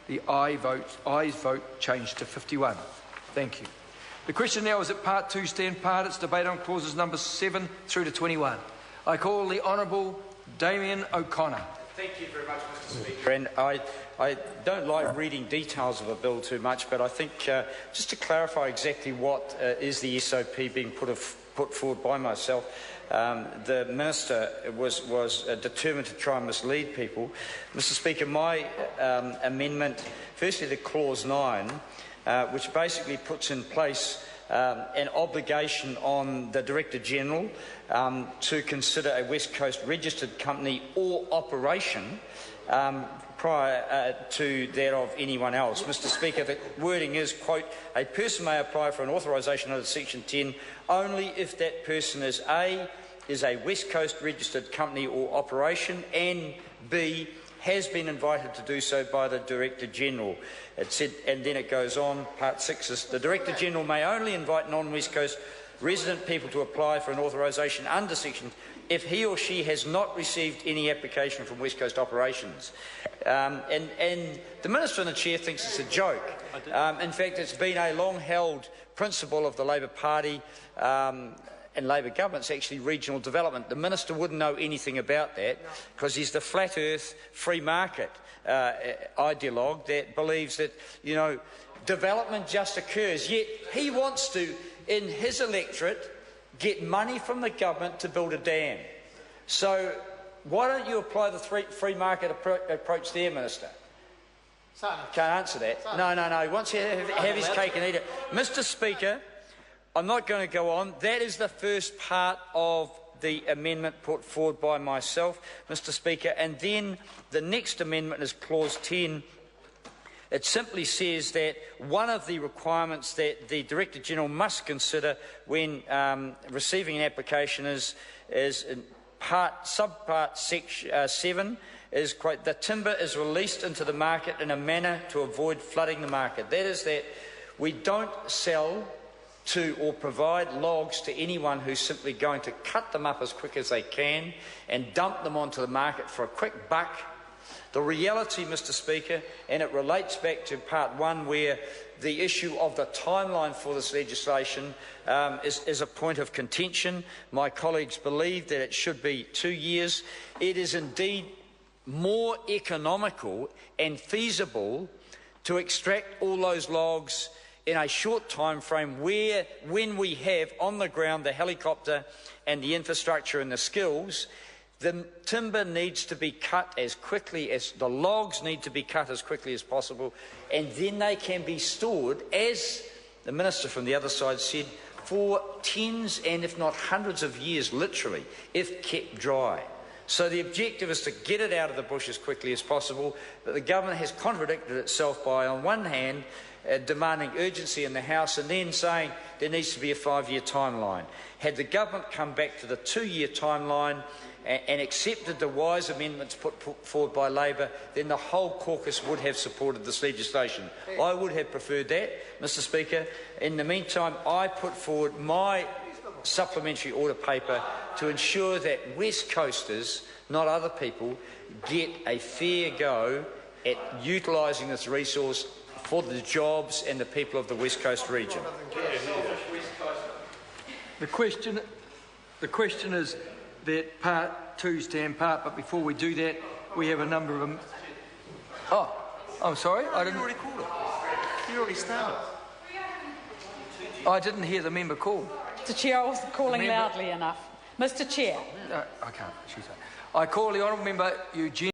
The ayes vote changed to 51. Thank you. The question now is at Part 2, stand part. It's debate on clauses numbers 7 through to 21. I call the Honourable Damien O'Connor. Thank you very much, Mr Speaker. And I don't like reading details of a bill too much, but I think just to clarify exactly what is the SOP being put forward by myself, the Minister was determined to try and mislead people. Mr Speaker, my amendment, firstly to Clause 9, which basically puts in place an obligation on the Director-General to consider a West Coast registered company or operation prior to that of anyone else. Mr Speaker, the wording is, quote, a person may apply for an authorisation under Section 10 only if that person is A, is a West Coast registered company or operation, and B, has been invited to do so by the Director-General. It said, and then it goes on, Part 6 is, the Director-General may only invite non-West Coast resident people to apply for an authorisation under Section if he or she has not received any application from West Coast operations. And the Minister and the Chair thinks it's a joke. In fact, it's been a long-held principle of the Labor Party and Labor government's actually regional development. The Minister wouldn't know anything about that because he's the flat earth free market ideologue that believes that, you know, development just occurs. Yet he wants to, in his electorate, get money from the government to build a dam. So why don't you apply the free market approach there, Minister? Can't answer that. No. He wants to have his cake and eat it. Mr Speaker, I'm not going to go on. That is the first part of the amendment put forward by myself, Mr Speaker. And then the next amendment is Clause 10. It simply says that one of the requirements that the Director-General must consider when receiving an application is in subpart 7 is, quote, the timber is released into the market in a manner to avoid flooding the market. That is that we don't sell to or provide logs to anyone who's simply going to cut them up as quick as they can and dump them onto the market for a quick buck. The reality, Mr Speaker, and it relates back to Part 1 where the issue of the timeline for this legislation is a point of contention. My colleagues believe that it should be 2 years. It is indeed more economical and feasible to extract all those logs in a short time frame when we have on the ground the helicopter and the infrastructure and the skills. The timber needs to be cut as quickly as the logs need to be cut as quickly as possible, and then they can be stored, as the Minister from the other side said, for tens and if not hundreds of years, literally, if kept dry. So the objective is to get it out of the bush as quickly as possible, but the government has contradicted itself by, on one hand, demanding urgency in the House and then saying there needs to be a 5-year timeline. Had the government come back to the 2-year timeline and accepted the wise amendments put forward by Labor, then the whole caucus would have supported this legislation. I would have preferred that, Mr Speaker. In the meantime, I put forward my supplementary order paper to ensure that West Coasters, not other people, get a fair go at utilising this resource for the jobs and the people of the West Coast region. The question is that Part 2 stand part, but before we do that, we have a number of them. Oh, I'm sorry, I didn't. You already called it. You already started. I didn't hear the member call. Mr Chair, I wasn't calling loudly enough. Mr Chair. No, I can't. I call the honourable member Eugene.